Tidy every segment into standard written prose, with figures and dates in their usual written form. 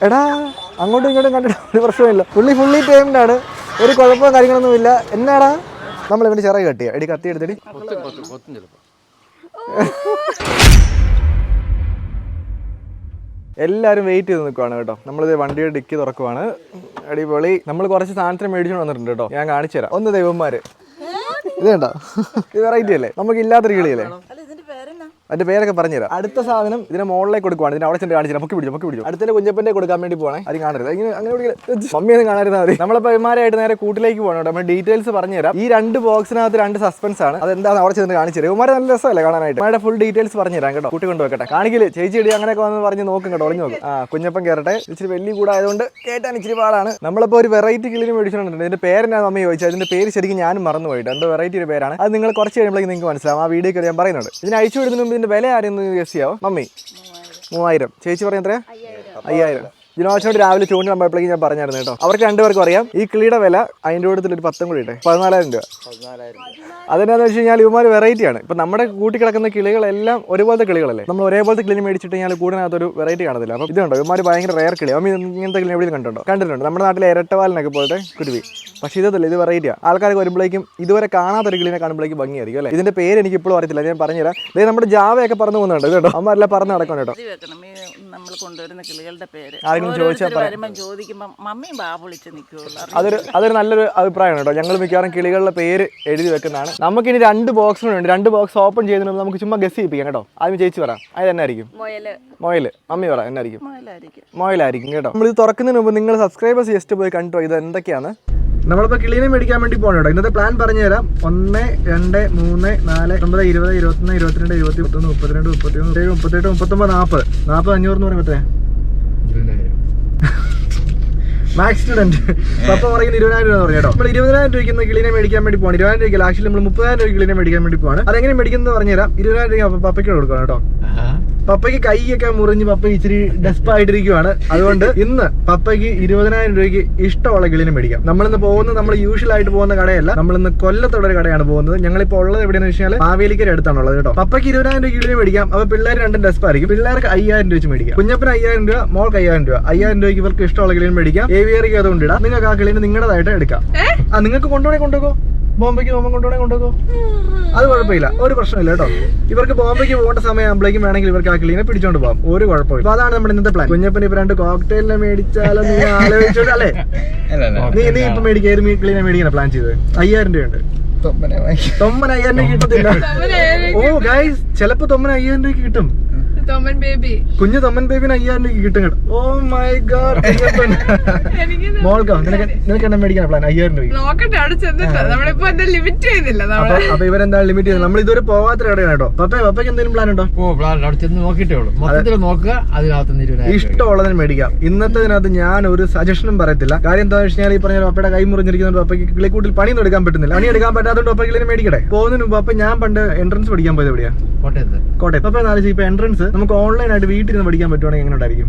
എടാ അങ്ങോട്ടും ഇങ്ങോട്ടും കണ്ടിട്ട് ഒരു പ്രശ്നമില്ല. ഫുള്ളി ടൈമിലാണ്, ഒരു കുഴപ്പമോ കാര്യങ്ങളൊന്നുമില്ല. എന്നാടാ നമ്മൾ ഇവന്റെ ചിറക് കട്ടിയാ? എടി കത്തി എടുത്തടി. എല്ലാവരും വെയിറ്റ് ചെയ്ത് നിൽക്കുവാണ് കേട്ടോ. നമ്മളിത് വണ്ടിയുടെ ഡിക്കി തുറക്കുവാണ്. അടിപൊളി. നമ്മൾ കുറച്ച് സാധനത്തിന് മേടിച്ചുകൊണ്ട് വന്നിട്ടുണ്ട് കേട്ടോ. ഞാൻ കാണിച്ചു തരാം. ഒന്ന് ദൈവന്മാര് ഇത് കണ്ടോ, ഇത് വെറൈറ്റി അല്ലേ, നമുക്ക് ഇല്ലാത്തൊരു കിളിയല്ലേ. അതിന്റെ പേരൊക്കെ പറഞ്ഞുതരാം. അടുത്ത സാധനം ഇതിനെ മുകളിലേക്ക് കൊടുക്കുവാണ്. ഇതിന് അവിടെ ചെന്ന് കാണിച്ചില്ല. പൊക്കി പിടിച്ചു. അടുത്ത കുഞ്ഞപ്പന്റെ കൊടുക്കാൻ വേണ്ടി പോകണേ. അത് കാണരുത്. അങ്ങനെ മമ്മിയൊന്നും കാണരുതാ മതി. നമ്മളിപ്പോൾ ഇവന്മാരായിട്ട് നേരെ കൂട്ടിലേക്ക് പോകണം. നമ്മൾ ഡീറ്റെയിൽസ് പറഞ്ഞുതരാം. ഈ 2 ബോക്സിനകത്ത് 2 സസ്പെൻസ് ആണ്. അതെന്താണെന്ന് അവിടെ ചെന്ന് കാണിച്ചു തരും. ഇവന്മാരെ നല്ല രസമല്ലേ കാണാനായിട്ട്. ഇവരുടെ ഫുൾ ഡീറ്റെയിൽസ് പറഞ്ഞുതരാം കേട്ടോ. കൂട്ടി കൊണ്ടുവെക്കട്ടെ. കാണിക്കില്ല ചേച്ചി ഇടി അങ്ങനെയൊക്കെ വന്ന് പറഞ്ഞ് നോക്കും കേട്ടോ. ഒളിഞ്ഞു നോക്കും. കുഞ്ഞപ്പൻ കയറട്ടെ. ഇച്ചിരി വലിയ കൂടായതുകൊണ്ട് കേട്ടാൻ ഇച്ചിരി പാടാണ്. നമ്മളിപ്പോൾ ഒരു വെറൈറ്റി കിളിന് മേടിച്ചിട്ടുണ്ട്. ഇതിന്റെ പേരെന്നാ മമ്മി ചോദിച്ചാൽ അതിന്റെ പേര് ശരിക്കും ഞാനും മറന്നു പോയിട്ട്. എന്തോ വെറൈറ്റി ഒരു പേരാണ്. അത് നിങ്ങൾ കുറച്ച് കഴിയുമ്പോഴേക്കും നിങ്ങൾക്ക് മനസ്സിലാവും. ആ വീഡിയോ ഞാൻ പറയുന്നുണ്ട്. ഇതിന് അയച്ചു വിടുന്നതിന് മുമ്പ് ഇതിന്റെ വില ആരെന്ന് ഗസ് ചെയ്യാവോ മമ്മി? 3000. ചേച്ചി പറയാൻ എത്രയാ? 5000. ജിനോഷോട് രാവിലെ ചൂണ്ടിടുമ്പോഴേക്കും ഞാൻ പറഞ്ഞായിരുന്നു കേട്ടോ. അവർക്ക് 2 പേർക്കും അറിയാം. ഈ കിളിയുടെ വില അതിൻ്റെ കൂട്ടത്തിൽ ഒരു 10 കൂടി ഇട്ടെ 14,000 രൂപ. അതെന്നാന്ന് വെച്ച് കഴിഞ്ഞാൽ ഇവന്മാർ വെറൈറ്റിയാണ്. ഇപ്പം നമ്മുടെ കൂട്ടി കിടക്കുന്ന കിളികളെല്ലാം ഒരുപോലത്തെ കിളികളല്ലേ. നമ്മൾ ഒരേപോലത്തെ കിളി മേടിച്ചിട്ട് കഴിഞ്ഞാൽ കൂടിനകത്തൊരു വെറൈറ്റി കാണത്തില്ല. അപ്പം ഇതുണ്ടോ ഇവന്മാർ ഭയങ്കര റെയർ കിളി. അപ്പം ഇങ്ങനത്തെ കിളി എവിടെയും കണ്ടിട്ടുണ്ട്. നമ്മുടെ നാട്ടിലെ ഇരട്ടവാലിനൊക്കെ പോലത്തെ കുരുവി. പക്ഷേ ഇതല്ല, ഇത് വെറൈറ്റിയാണ്. ആൾക്കാർക്ക് വരുമ്പോഴേക്കും ഇതുവരെ കാണാത്തൊരു കിളിനെ കാണുമ്പോഴേക്കും ഭംഗിയായിരിക്കും അല്ലേ. ഇതിന്റെ പേര് എനിക്ക് ഇപ്പോഴും അറിയത്തില്ല. ഞാൻ പറഞ്ഞുതരാം. അതായത് നമ്മുടെ ജാവയൊക്കെ പറന്നു പോകുന്നുണ്ട് കേട്ടോ. അമ്മരെല്ലാം പറന്ന് നടക്കണം കേട്ടോ. നമ്മൾ കൊണ്ടുവരുന്ന കിളികളുടെ പേര് ആരെങ്കിലും ചോദിച്ചാൽ അതൊരു നല്ലൊരു അഭിപ്രായമാണ് കേട്ടോ. ഞങ്ങൾ മിക്കവാറും കിളികളുടെ പേര് എഴുതി വെക്കുന്നതാണ്. നമുക്കിനി 2 ബോക്സുകളുണ്ട്. 2 ബോക്സ് ഓപ്പൺ ചെയ്തതിന് നമുക്ക് ചുമ്മാ ഗസ് ചെയ്യിപ്പിക്കാം കേട്ടോ. ആദ്യം ചേച്ചി പറ, അത് എന്നായിരിക്കും? മൊയല്. മമ്മി പറ, എന്നായിരിക്കും? മൊയലായിരിക്കും കേട്ടോ. നമ്മൾ ഇത് തുറക്കുന്നതിന് മുമ്പ് നിങ്ങൾ സബ്സ്ക്രൈബേഴ്സ് ജസ്റ്റ് പോയി കണ്ടോ ഇത് എന്തൊക്കെയാണ്. നമ്മളിപ്പോൾ കിളീനെ മേടിക്കാൻ വേണ്ടി പോകണം കേട്ടോ. ഇന്നത്തെ പ്ലാൻ പറഞ്ഞുതരാം. 1, 2, 3, 4, 9, 20, 21, 22, 21, 32, 33, 37, 38, 39, 40, 500 എന്ന് പറയുമ്പോൾ എത്രയാ? Max student. പപ്പ പറയുന്നത് 20,000 രൂപ പറഞ്ഞു കേട്ടോ. നമ്മൾ 20,000 രൂപയ്ക്ക് കിളിനെ മേടിക്കാൻ വേണ്ടി പോകണം. 20,000 രൂപയ്ക്ക് ആക്ച്വലി നമ്മൾ 30,000 രൂപ കിളിനെ മേടിക്കാൻ വേണ്ടി പോകണം. അതെങ്ങനെ മേടിക്കുന്നത് പറഞ്ഞുതരാം. 20,000 രൂപ പപ്പയ്ക്ക് കൊടുക്കണം കേട്ടോ. പപ്പയ്ക്ക് കൈയൊക്കെ മുറിഞ്ഞ് പപ്പ ഇച്ചിരി ഡെസ്പായിട്ടിരിക്കുവാണ്. അതുകൊണ്ട് ഇന്ന് പപ്പയ്ക്ക് 20,000 രൂപയ്ക്ക് ഇഷ്ടമുള്ള കിളിനെ മേടിക്കാം. നമ്മളിന്ന് പോകുന്നത് നമ്മൾ യൂഷ്വൽ ആയിട്ട് പോകുന്ന കടയല്ല. നമ്മളിന്ന് കൊല്ലത്തുള്ള ഒരു കടയാണ് പോകുന്നത്. ഞങ്ങളിപ്പോൾ ഉള്ളത് എവിടെയെന്ന് വെച്ചാൽ മാവേലിക്കര അടുത്താണുള്ളത് കേട്ടോ. പപ്പയ്ക്ക് 20,000 രൂപ കിളിനെ മേടിക്കാം. അപ്പോൾ പിള്ളേർ 2 ഡെസ്പായിരിക്കും. പിള്ളേർക്ക് 5,000 രൂപ വെച്ച് മേടിക്കാം. കുഞ്ഞപ്പന് 5,000 രൂപ, മോൾക്ക് 5,000 രൂപ. 5,000 രൂപയ്ക്ക് ഇവർക്ക് ഇഷ്ടമുള്ള കിളിനെ മേടിക്കാം. ഏവിയറിക്ക് അതുകൊണ്ട് ഇടാം. നിങ്ങൾക്ക് ആ കിളിനെ നിങ്ങളുടേതായിട്ട് എടുക്കാം. നിങ്ങൾക്ക് കൊണ്ടുപോകോ ബോംബെക്ക് കൊണ്ടുപോകോ. അത് കുഴപ്പമില്ല, ഒരു പ്രശ്നമില്ല കേട്ടോ. ഇവർക്ക് ബോംബെക്ക് പോകേണ്ട സമയമാകുമ്പോഴേക്കും വേണമെങ്കിൽ ഇവർക്ക് ആ കിളീനെ പിടിച്ചോണ്ട് പോകാം. ഒരു കുഴപ്പമില്ല. അപ്പൊ അതാണ് നമ്മുടെ ഇന്നത്തെ പ്ലാൻ. കുഞ്ഞപ്പന് ഇപ്പൊ 2 കോക്ടെയിലിനെ മേടിച്ചാലോ നിങ്ങൾ ആലോചിച്ചോട്ടെ അല്ലേ? നീ ഇപ്പൊ മേടിക്കായിരുന്നു ഈ കിളീനെ മേടിക്കാൻ പ്ലാൻ ചെയ്തത്. 5,000 രൂപയുണ്ട്. 5,000 രൂപ കിട്ടത്തില്ല. ഓ ഗൈസ്, ചിലപ്പോ 5,000 രൂപയ്ക്ക് കിട്ടും. കുഞ്ഞു തൊമ്മൻ ബേബിന് 5,000 രൂപയ്ക്ക് കിട്ടും കേട്ടോ. ഓ മൈ ഗോഡ്. മോൾക്കോ നിനക്ക് എന്നെ മേടിക്കാൻ പ്ലാൻ? 5,000 രൂപ. അപ്പൊ ഇവരെന്താ ലിമിറ്റ് ചെയ്തത്? നമ്മൾ ഇതുവരെ പോവാത്ത കടയാണ് കേട്ടോ. പപ്പയ്ക്ക് എന്തെങ്കിലും പ്ലാൻ ഉണ്ടോ? ഇഷ്ടമുള്ളതിന് മേടിക്കാം. ഇന്നത്തെ ഞാൻ ഒരു സജഷനും പറയത്തില്ല. കാര്യം എന്താണെന്ന് വെച്ചാൽ ഈ പറഞ്ഞ പപ്പയുടെ കൈ മുറിഞ്ഞിരിക്കുന്ന പപ്പയ്ക്ക് കിളിക്കൂട്ടിൽ പണിയൊന്നും എടുക്കാൻ പറ്റുന്നില്ല. പണി എടുക്കാൻ പറ്റാത്തതുകൊണ്ട് പപ്പ കിളിനെ മേടിക്കട്ടെ. പോകുന്നതിന് മുമ്പ് അപ്പൊ ഞാൻ പണ്ട് എൻട്രൻസ് പഠിക്കാൻ പോയത് എവിടെയാ? കോട്ടയത്ത്. പപ്പ നാല് ഇപ്പൊ എൻട്രൻസ് നമുക്ക് ഓൺലൈൻ ആയിട്ട് വീട്ടിൽ നിന്ന് പഠിക്കാൻ പറ്റുവാണെങ്കിൽ എങ്ങനെ ഉണ്ടായിരിക്കും?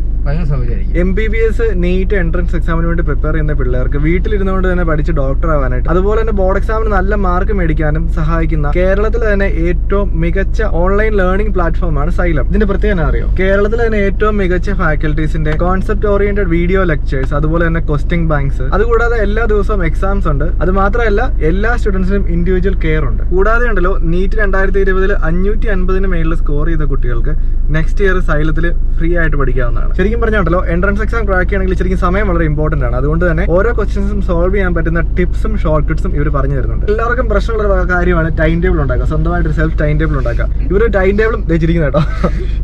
MBBS നീറ്റ് എൻട്രൻസ് എക്സാമിന് വേണ്ടി പ്രിപ്പയർ ചെയ്യുന്ന പിള്ളേർക്ക് വീട്ടിലിരുന്നുകൊണ്ട് തന്നെ പഠിച്ച് ഡോക്ടർ ആവാനായിട്ട്, അതുപോലെ തന്നെ ബോർഡ് എക്സാമിന് നല്ല മാർക്ക് മേടിക്കാനും സഹായിക്കുന്ന കേരളത്തിലെ തന്നെ ഏറ്റവും മികച്ച ഓൺലൈൻ ലേണിംഗ് പ്ലാറ്റ്ഫോമാണ് സൈലം. ഇതിന്റെ പ്രത്യേകത അറിയോ? കേരളത്തിലെ തന്നെ ഏറ്റവും മികച്ച ഫാക്കൽറ്റീസിന്റെ കോൺസെപ്റ്റ് ഓറിയന്റഡ് വീഡിയോ ലെക്ചേഴ്സ്, അതുപോലെ തന്നെ ക്വസ്റ്റ്യൻ ബാങ്ക്സ്, അതുകൂടാതെ എല്ലാ ദിവസവും എക്സാംസ് ഉണ്ട്. അത് മാത്രമല്ല എല്ലാ സ്റ്റുഡൻസിനും ഇൻഡിവിജ്വൽ കെയർ ഉണ്ട്. കൂടാതെ ഉണ്ടല്ലോ നീറ്റ് 2020 550 മേളിൽ സ്കോർ ചെയ്ത കുട്ടികൾക്ക് നെക്സ്റ്റ് ഇയർ സൈലത്തിൽ ഫ്രീ ആയിട്ട് പഠിക്കാവുന്നതാണ്. ശരിക്കും പറഞ്ഞാണല്ലോ എൻട്രൻസ് എക്സാം ക്രാക്ക് ചെയ്യണമെങ്കിൽ ശരിക്കും സമയം വളരെ ഇമ്പോർട്ടന്റ് ആണ്. അതുകൊണ്ട് തന്നെ ഓരോ ക്വസ്റ്റ്യൻസും സോൾവ് ചെയ്യാൻ പറ്റുന്ന ടിപ്സും ഷോർട്ട് കട്ട്സും ഇവർ പറഞ്ഞു തരുന്നുണ്ട്. എല്ലാവർക്കും പ്രശ്നമുള്ള കാര്യമാണ് ടൈം ടേബിൾ ഉണ്ടാക്കുക, സ്വന്തമായിട്ട് സെൽഫ് ടൈം ടേബിൾ ഉണ്ടാക്കുക. ഇവരൊരു ടൈം ടേബിളും വെച്ചിരിക്കുന്നത് കേട്ടോ.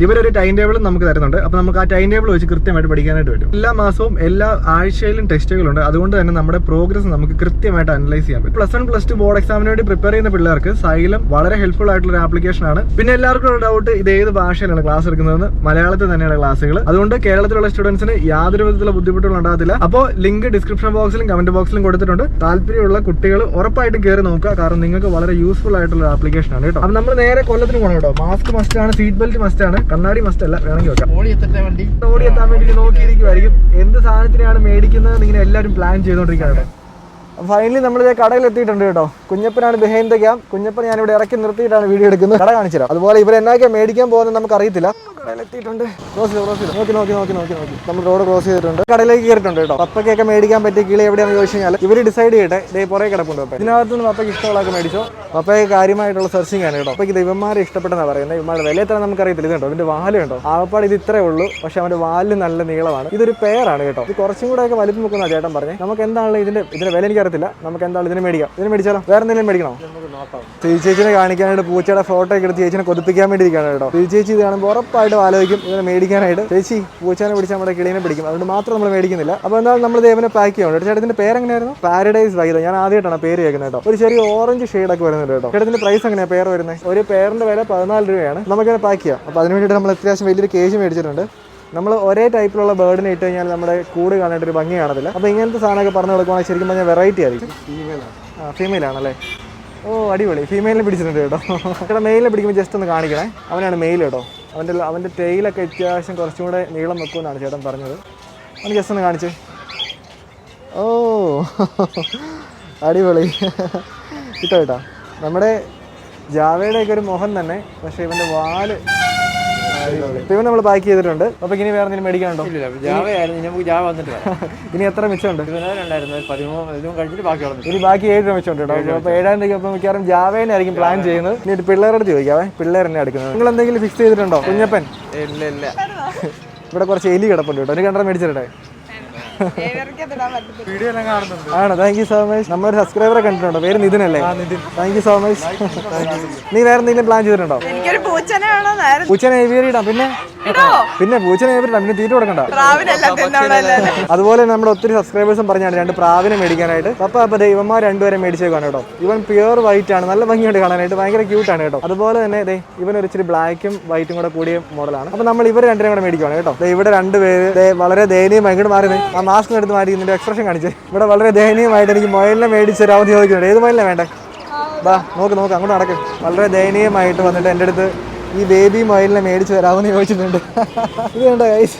ഇവരൊരു ടൈം ടേബിളും നമുക്ക് തരുന്നുണ്ട്. അപ്പൊ നമുക്ക് ആ ടൈം ടേബിൾ വെച്ച് കൃത്യമായിട്ട് പഠിക്കാനായിട്ട് പറ്റും. എല്ലാ മാസവും എല്ലാ ആഴ്ചയിലും ടെസ്റ്റുകളുണ്ട്. അതുകൊണ്ട് തന്നെ നമ്മുടെ പ്രോഗ്രസ് നമുക്ക് കൃത്യമായിട്ട് അനലൈസ് ചെയ്യാൻ പറ്റും. +1 +2 ബോർഡ് എക്സാമിന് വേണ്ടി പ്രിപ്പയർ ചെയ്യുന്ന പിള്ളേർക്ക് സൈലം വളരെ ഹെൽപ്ഫുൾ ആയിട്ടുള്ള ഒരു ആപ്ലിക്കേഷൻ ആണ്. പിന്നെ എല്ലാവർക്കും ഒരു ഡൗട്ട്, ഇത് ഏത് ഭാഷയിലാണ് ക്ലാസ് എടുക്കുന്നതെന്ന്. മലയാളത്തിൽ തന്നെയാണ് ക്ലാസ്സുകൾ. അതുകൊണ്ട് കേരളത്തിലുള്ള സ്റ്റുഡൻസിന് യാതൊരു വിധത്തിലുള്ള ബുദ്ധിമുട്ടുകൾ ഉണ്ടാകത്തില്ല. അപ്പോൾ ലിങ്ക് ഡിസ്ക്രിപ്ഷൻ ബോക്സിലും കമന്റ് ബോക്സിലും കൊടുത്തിട്ടുണ്ട്. താല്പര്യമുള്ള കുട്ടികൾ ഉറപ്പായിട്ടും കയറി നോക്കുക. കാരണം നിങ്ങൾക്ക് വളരെ യൂസ്ഫുൾ ആയിട്ടുള്ള ആപ്ലിക്കേഷൻ ആണ് കേട്ടോ. അപ്പൊ നമ്മൾ നേരെ കൊല്ലത്തിന് പോകണം കേട്ടോ. മാസ്ക് മസ്റ്റ് ആണ്, സീറ്റ് ബെൽറ്റ് മസ്റ്റ് ആണ്, കണ്ണാടി മസ്റ്റ് അല്ല, വേണമെങ്കിൽ വെക്കാം. ഓടി എത്താൻ വേണ്ടി നോക്കിയിരിക്കുമായിരിക്കും. എന്ത് സാധനത്തിനാണ് മേടിക്കുന്നത് ഇങ്ങനെ എല്ലാവരും പ്ലാൻ ചെയ്തോണ്ടിരിക്കുകയാണ്. ഫൈനലി നമ്മൾ കടയിൽ എത്തിയിട്ടുണ്ട് കേട്ടോ. കുഞ്ഞപ്പനാണ് ബിഹൈൻഡ് ദ ക്യാം. കുഞ്ഞപ്പൻ ഞാനിവിടെ ഇറക്കി നിർത്തിയിട്ടാണ് വീഡിയോ എടുക്കുന്നത്. കട കാണിച്ചില്ല. അതുപോലെ ഇവർ എന്നാക്കിയാൽ മേടിക്കാൻ പോകുന്നത് നമുക്ക് അറിയത്തില്ല. കടയിലെത്തിയിട്ടുണ്ട്. നോക്കി നമ്മൾ റോഡ് ക്രോസ് ചെയ്തിട്ടുണ്ട്. കടയിലേക്ക് കയറിയിട്ടുണ്ട് കേട്ടോ. പപ്പയ്ക്കൊക്കെ മേടിക്കാൻ പറ്റിയ കിളി എവിടെയാണെന്ന് ചോദിച്ചു കഴിഞ്ഞാൽ ഇവർ ഡിസൈഡ് ചെയ്യട്ടെ. ഇതേ പുറകെ കിടപ്പുണ്ട്. പപ്പ ഇതിനകത്തുനിന്ന് പപ്പയ്ക്ക് ഇഷ്ടമുള്ളതൊക്കെ മേടിച്ചോ. പപ്പയ്ക്ക് കാര്യമായിട്ടുള്ള സെർച്ചിങ് ആണ് കേട്ടോ. പപ്പയ്ക്ക് ഇവന്മാരെ ഇഷ്ടപ്പെട്ടെന്നാണ് പറയുന്നത്. ഇവന്മാരുടെ വില എത്ര നമുക്ക് അറിയത്തില്ല. ഇതുണ്ടോ ഇതിന്റെ വാല് കണ്ടോ. ആവപ്പാട് ഇത് ഇത്രേ ഉള്ളൂ. പക്ഷെ അവന്റെ വാല് നല്ല നീളമാണ്. ഇതൊരു പെയറാണ് കേട്ടോ. ഇത് കുറച്ചും കൂടെ ഒക്കെ വലിപ്പം വെക്കുന്ന ചേട്ടൻ പറഞ്ഞേ. നമുക്ക് എന്താണ് ഇതിന്റെ വില എനിക്ക് അറിയത്തില്ല. നമുക്ക് എന്താണ് ഇതിനെ മേടിക്കാം. ഇതിനെ മേടിച്ചാലോ? വേറെ എന്തെങ്കിലും മേടിക്കണോ? ചേച്ചിനെ കാണിക്കാനായിട്ട് പൂച്ചയുടെ ഫോട്ടോ ഒക്കെ എടുത്ത് ചേച്ചിനെ കൊതിപ്പിക്കാൻ വേണ്ടി ഇരിക്കുകയാണ് കേട്ടോ. ചേച്ചി ഇത് കാണുമ്പോൾ ഉറപ്പായിട്ടും ആലോചിക്കും ഇതിനെ മേടിക്കാനായിട്ട്. ചേച്ചി പൂച്ചനെ പിടിച്ച് നമ്മുടെ കിളീനെ പിടിക്കും. അതുകൊണ്ട് മാത്രം നമ്മൾ മേടിക്കുന്നില്ല. അപ്പോൾ എന്തായാലും നമ്മൾ ദേവനെ പാക്ക് ചെയ്യണം. ചേട്ടത്തിന്റെ പേരെങ്ങനെയായിരുന്നു? പാരഡൈസ് വൈദ. ഞാൻ ആദ്യമായിട്ടാണ് പേര് കേൾക്കുന്നത് കേട്ടോ. ഒരു ചെറിയ ഓറഞ്ച് ഷെയ്ഡൊക്കെ വരുന്നുണ്ട് കേട്ടോ. ചേട്ടത്തിന്റെ പ്രൈസ് എങ്ങനെയാണ് പേർ വരുന്നത്? ഒരു പേരിന്റെ വില 14 രൂപയാണ്. നമുക്കിങ്ങനെ പാക്ക് ചെയ്യാം. അപ്പോൾ അതിന് വേണ്ടിയിട്ട് നമ്മൾ അത്യാവശ്യം വലിയൊരു കേജ് മേടിച്ചിട്ടുണ്ട്. നമ്മൾ ഒരേ ടൈപ്പിലുള്ള ബേർഡിനെ ഇട്ട് കഴിഞ്ഞാൽ നമ്മുടെ കൂട് കാണാനായിട്ട് ഒരു ഭംഗി കാണത്തില്ല. അപ്പോൾ ഇങ്ങനത്തെ സാധനമൊക്കെ പറഞ്ഞു കൊടുക്കുവാണെങ്കിൽ ശരിക്കും പറഞ്ഞാൽ വെറൈറ്റി ആയിരിക്കും. ഫീമെയിൽ ആണല്ലേ? ഓ അടിപൊളി. ഫീമെയിലിനെ പിടിച്ചിട്ടുണ്ട് കേട്ടോ. ഇവിടെ മെയിലിനെ പിടിക്കുമ്പോൾ ജസ്റ്റ് ഒന്ന് കാണിക്കണേ. അവനാണ് മെയിൽ കേട്ടോ. അവൻ്റെ ടെയിലൊക്കെ അത്യാവശ്യം കുറച്ചും കൂടെ നീളം വെക്കുമെന്നാണ് ചേട്ടൻ പറഞ്ഞത്. അവന് ജസ്റ്റ് ഒന്ന് കാണിച്ചേ. ഓ അടിപൊളി കിട്ടോ കേട്ടോ. നമ്മുടെ ജാവയുടെയൊക്കെ ഒരു മുഖം തന്നെ. പക്ഷേ ഇവൻ്റെ വാല് ഇവൻ നമ്മൾ പാക്ക് ചെയ്തിട്ടുണ്ട്. അപ്പോൾ ഇനി വേറെ എന്തെങ്കിലും മേടിക്കാനുണ്ടോ? ഇനി എത്ര മിച്ചമുണ്ട്? ഇനി ബാക്കി 7 രൂപ മിച്ചമുണ്ട് കേട്ടോ. അപ്പോൾ 7,000 രൂപയ്ക്ക് അപ്പോൾ മിക്കവാറും ജാവേനെ ആയിരിക്കും പ്ലാൻ ചെയ്യുന്നത്. ഇനി ഒരു പിള്ളേരോട് ചോദിക്കാവേ. പിള്ളേർ തന്നെ എടുക്കുന്നത്. നിങ്ങൾ എന്തെങ്കിലും ഫിക്സ് ചെയ്തിട്ടുണ്ടോ കുഞ്ഞപ്പൻ? ഇല്ല. ഇവിടെ കുറച്ച് എലി കിടപ്പുണ്ട് കേട്ടോ. ഒരു കണ്ടറ മേടിച്ചിട്ടെ. ആണോ? Thank you so much. നമ്മളൊരു സബ്സ്ക്രൈബറെ കണ്ടിട്ടുണ്ടോ? പേര് നിതിനല്ലേ? Thank you so much. നീ വേറെ എന്തെങ്കിലും പ്ലാൻ ചെയ്തിട്ടുണ്ടോ? പൂച്ചനെ ഏവിയറി ഇടാം. പിന്നെ പൂച്ചനെ ഏവിയറി ഇടാം. പിന്നെ തീറ്റ കൊടുക്കണ്ട. അതുപോലെ നമ്മുടെ ഒത്തിരി സബ്സ്ക്രൈബേഴ്സും പറഞ്ഞാണ് 2 പ്രാവിനെ മേടിക്കാനായിട്ട്. അപ്പോൾ ഇവന്മാർ 2 പേരെ മേടിച്ചേക്കാണ് കേട്ടോ. ഇവൻ പ്യുവർ വൈറ്റ് ആണ്. നല്ല ഭംഗിയുണ്ട് കാണാനായിട്ട്. ഭയങ്കര ക്യൂട്ടാണ് കേട്ടോ. അതുപോലെ തന്നെ ഇവൻ ഒരു ഇച്ചിരി ബ്ലാക്കും വൈറ്റും കൂടെ കൂടിയ മോഡലാണ്. അപ്പോൾ നമ്മൾ ഇവർ 2 കൂടെ മേടിക്കുകയാണ് കേട്ടോ. ഇവിടെ 2 പേര് വളരെ ദയനീയമായി ഇങ്ങോട്ട് മാറി. ആ മാസ്ക് എടുത്ത് മാറ്റി ഇതിന്റെ എക്സ്പ്രഷൻ കാണിച്ചേ. ഇവിടെ വളരെ ദയനീയമായിട്ട് എനിക്ക് മൊയലിനെ മേടിച്ച് തരാമെന്ന് ചോദിക്കുന്നുണ്ട്. ഏത് മൊയലിനെ വേണ്ടേ? ബാ നോക്ക് അങ്ങോട്ട് നടക്കും. വളരെ ദയനീയമായിട്ട് വന്നിട്ട് എൻ്റെ അടുത്ത് ഈ ബേബി മൊയലിനെ മേടിച്ച് തരാമെന്ന് ചോദിച്ചിട്ടുണ്ട്. ഇത് കണ്ടോ ഗൈസ്,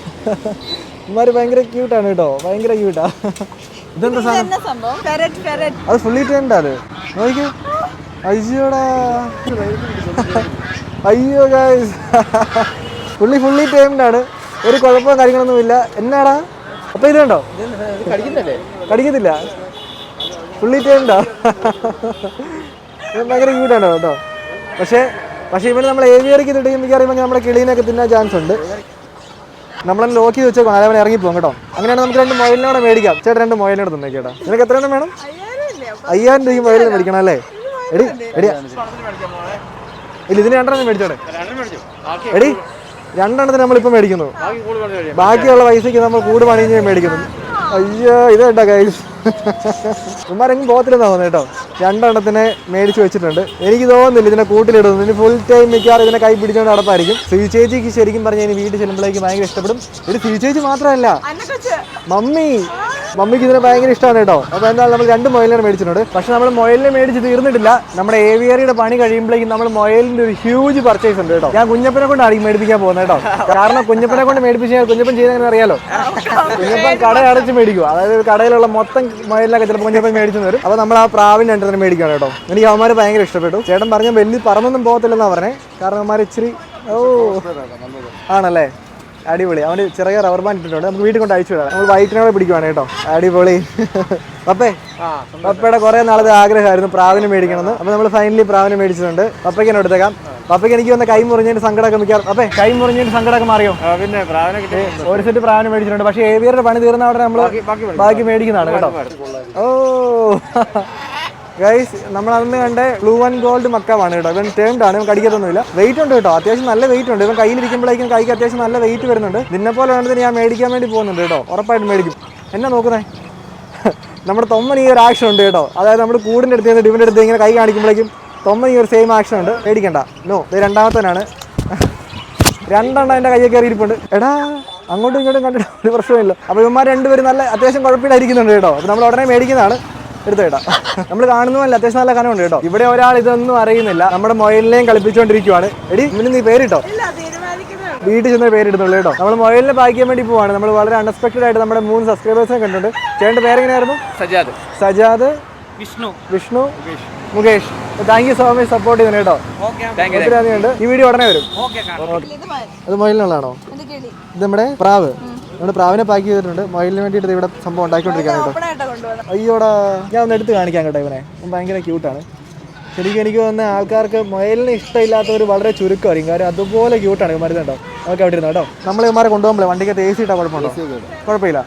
ഇവന്മാർ ഭയങ്കര ക്യൂട്ടാണ് കേട്ടോ. ഭയങ്കര ക്യൂട്ടാ. ഇതെന്താ സാധനം? അത് ഫുള്ളി ടൈംഡ്. അത് നോക്കിക്കോ. അയ്യോടാ. അയ്യോ ഗൈസ്, ഫുള്ളി ടൈംഡ് ആണ്. ഒരു കുഴപ്പവും കാര്യങ്ങളൊന്നുമില്ല. എന്നാടാ? അപ്പൊ ഇത് കണ്ടോ? കടിക്കത്തില്ല. ഫുള്ളി ടൈംഡാ. ഭയങ്കര ക്യൂട്ടാണ് കേട്ടോ. പക്ഷേ ഇവന് നമ്മൾ ഏവിയറിക്ക് തിട്ടുമ്പോൾ നമ്മുടെ കിളീനൊക്കെ തിന്നാൻ ചാൻസ് ഉണ്ട്. നമ്മളെ ലോക്ക് ചെയ്ത് വെച്ചേക്കോ. അവൻ ഇറങ്ങിപ്പോകും കേട്ടോ. അങ്ങനെയാണ് നമുക്ക് 2 മൊയിലിനോടെ മേടിക്കാം. ചേട്ടാ 2 മൊയിലിനോട് തന്നെ കേട്ടോ. നിനക്ക് എത്ര എണ്ണം വേണം? 5000 രൂപ മൊയിലിനെ മേടിക്കണം അല്ലേ? ഇല്ല, ഇതിന് 2 എണ്ണം മേടിച്ചോടെ. 2 എണ്ണത്തിന് നമ്മളിപ്പോൾ മേടിക്കുന്നു. ബാക്കിയുള്ള പൈസക്ക് നമ്മൾ കൂട് പണിഞ്ഞ് മേടിക്കുന്നു. അയ്യോ ഇത് കേട്ടോ ഗൈസ്, ഉമ്മാരെങ്കിലും പോകത്തില്ലെന്നാ തോന്നുന്നു കേട്ടോ. 2 എണ്ണത്തിനെ മേടിച്ച് വെച്ചിട്ടുണ്ട്. എനിക്ക് തോന്നുന്നില്ല ഇതിനെ കൂട്ടിലിടുന്നു. ഇനി ഫുൾ ടൈം മിക്കവാറും ഇതിനെ കൈ പിടിച്ചുകൊണ്ട് നടപ്പായിരിക്കും. ചേച്ചിക്ക് ശരിക്കും പറഞ്ഞാൽ ഇനി വീട്ടിൽ ചെല്ലുമ്പോഴേക്ക് ഭയങ്കര ഇഷ്ടപ്പെടും. ഇത് ചേച്ചി മാത്രമല്ല, മമ്മിക്ക് ഇതിനെ ഭയങ്കര ഇഷ്ടമാണ് കേട്ടോ. അപ്പോൾ എന്തായാലും നമ്മൾ 2 മൊയിലിനെ മേടിച്ചിട്ടുണ്ട്. പക്ഷെ നമ്മൾ മൊയിലിനെ മേടിച്ച് തീർന്നിട്ടില്ല. നമ്മുടെ ഏവിയറിയുടെ പണി കഴിയുമ്പോഴേക്കും നമ്മൾ മൊയിലിന്റെ ഒരു ഹ്യൂജ് പർച്ചേസ് ഉണ്ട് കേട്ടോ. ഞാൻ കുഞ്ഞപ്പനെ കൊണ്ടാണ് മേടിപ്പിക്കാൻ പോകുന്നത് കേട്ടോ. കാരണം കുഞ്ഞപ്പനെ കൊണ്ട് മേടിപ്പിച്ചാൽ കുഞ്ഞപ്പൻ ചെയ്യുന്ന അറിയാലോ. കുഞ്ഞപ്പൻ കട അടച്ച് മേടിക്കും. അതായത് കടയിലുള്ള മൊത്തം മൊയിലിനൊക്കെ ചിലപ്പോൾ കുഞ്ഞപ്പൻ മേടിച്ചു തരും. അപ്പോൾ നമ്മൾ ആ പ്രാവിന് 2 മേടിക്കണം കേട്ടോ. എനിക്ക് അവന്മാർ ഭയങ്കര ഇഷ്ടപ്പെട്ടു. ചേട്ടൻ പറഞ്ഞ വലിയ പറന്നൊന്നും പോകത്തില്ലെന്നാ പറഞ്ഞേ. കാരണം അവന്മാർ ഇച്ചിരി ആണല്ലേ. അടിപൊളി. അവന് ചെറിയ റബ്ബർ ബാൻഡ് ഇട്ടിട്ടുണ്ട്. നമുക്ക് വീട്ടിൽ കൊണ്ട് അയച്ചു വിടാം. നമ്മൾ വൈറ്റിനോടെ പിടിക്കുവാണ് കേട്ടോ. അടിപൊളി. പപ്പയുടെ കുറെ നാളത്തെ ആഗ്രഹമായിരുന്നു പ്രാവിനെ മേടിക്കണമെന്ന്. അപ്പോൾ നമ്മൾ ഫൈനലി പ്രാവിനെ മേടിച്ചിട്ടുണ്ട്. പപ്പയ്ക്ക് തന്നെ എടുത്തേക്കാം. പപ്പയ്ക്ക് എനിക്ക് വന്ന കൈ മുറിഞ്ഞതിന്റെ സങ്കടമൊക്കെ മിക്കാറും. അപ്പേ കൈ മുറിഞ്ഞതിന്റെ സങ്കടമൊക്കെ മാറിയോ? പിന്നെ ഒരു സെറ്റ് പ്രാവിനെ മേടിച്ചിട്ടുണ്ട്. പക്ഷേ ഏവിയറുടെ പണി തീർന്ന അവിടെ നമ്മൾ ബാക്കി മേടിക്കുന്നതാണ് കേട്ടോ. ഓ ഗൈസ്, നമ്മൾ അന്ന് കണ്ട ബ്ലൂ ആൻഡ് ഗോൾഡ് മക്കാവാണ് കേട്ടോ. ഇവൻ ടേംഡ് ആണ്. ഇവൻ കടിക്കത്തൊന്നുമില്ല. വെയിറ്റ് ഉണ്ട് കേട്ടോ. അത്യാവശ്യം നല്ല വെയിറ്റ് ഉണ്ട്. ഇവൻ കയ്യിലിരിക്കുമ്പോഴേക്കും കൈക്ക് അത്യാവശ്യം നല്ല വെയിറ്റ് വരുന്നുണ്ട്. നിന്നെപ്പോലെ വേണ്ടതിന് ഞാൻ മേടിക്കാൻ വേണ്ടി പോകുന്നുണ്ട് കേട്ടോ. ഉറപ്പായിട്ടും മേടിക്കും. എന്നാ നോക്കുന്നേ? നമ്മുടെ തൊമ്മൻ ഈ ഒരു ആക്ഷൻ ഉണ്ട് കേട്ടോ. അതായത് നമ്മൾ കൂടിൻ്റെ അടുത്ത് നിന്ന് ഡിവൻ്റെ അടുത്ത് ഇങ്ങനെ കൈ കാണിക്കുമ്പോഴേക്കും തൊമ്മൻ ഈ ഒരു സെയിം ആക്ഷൻ ഉണ്ട്. മേടിക്കണ്ട. നോ, ഇത് 2ാമത്തേനാണ്. 2 എണ്ണം എൻ്റെ കയ്യിൽ കയറി ഇരിപ്പുണ്ട്. എടാ അങ്ങോട്ടും ഇങ്ങോട്ടും കണ്ടിട്ട് ഒരു പ്രശ്നമില്ല. അപ്പോൾ ഇവന്മാർ 2 പേരും നല്ല അത്യാവശ്യം കുഴപ്പമില്ലായിരിക്കുന്നുണ്ട് കേട്ടോ. അപ്പോൾ നമ്മൾ ഉടനെ മേടിക്കുന്നതാണ്. എടുത്തു കേട്ടോ. നമ്മൾ കാണുന്നതല്ല, അത്യാവശ്യം നല്ല കനമുണ്ട് കേട്ടോ. ഇവിടെ ഒരാൾ ഇതൊന്നും അറിയുന്നില്ല. നമ്മുടെ മൊയിലിനെയും കളിപ്പിച്ചുകൊണ്ടിരിക്കുവാണ്. എടി ഇവന് നീ പേരിട്ടോ? വീട്ടിൽ ചെന്ന പേരിടുന്നുള്ളൂ കേട്ടോ. നമ്മൾ മൊബൈലിനെ പായിക്കാൻ വേണ്ടി പോവാണ്. നമ്മൾ വളരെ അൺഎക്സ്പെക്ടഡ് ആയിട്ട് നമ്മുടെ 3 സബ്സ്ക്രൈബേഴ്സിനെ കണ്ടിട്ടുണ്ട്. ചേട്ടൻ്റെ പേരെങ്ങനെയായിരുന്നു? Sajad, Vishnu, Mukesh. Thank you so much support ചെയ്യുന്നത് കേട്ടോ. ഒത്തിരി നന്ദിയുണ്ട്. ഈ വീഡിയോ ഉടനെ വരും. അത് മൊബൈലിനുള്ളതാണോ? ഇത് നമ്മുടെ പ്രാവ്. നമ്മുടെ പ്രാവിനെ പാക്ക് ചെയ്തിട്ടുണ്ട്. മൊബൈലിന് വേണ്ടിയിട്ട് ഇവിടെ സംഭവം ഉണ്ടാക്കിക്കൊണ്ടിരിക്കുകയാണ് കേട്ടോ. അയ്യോടാ, ഞാൻ ഒന്ന് എടുത്ത് കാണിക്കാം കേട്ടോ. ഇവനെ ഭയങ്കര ക്യൂട്ടാണ്. ശരിക്കും എനിക്ക് തോന്നുന്ന ആൾക്കാർക്ക് മൊബൈലിന് ഇഷ്ടമില്ലാത്തവർ വളരെ ചുരുക്കമായിരിക്കും. കാര്യം അതുപോലെ ക്യൂട്ടാണ് മരുന്നുണ്ടോ. നമുക്ക് അവിടെ ഇരുന്നോ കേട്ടോ. നമ്മൾ ഇവന്മാരെ കൊണ്ടുപോകുമ്പോൾ വണ്ടിക്കകത്ത് AC ഇട്ടാൽ കുഴപ്പമുണ്ടോ? കുഴപ്പമില്ല.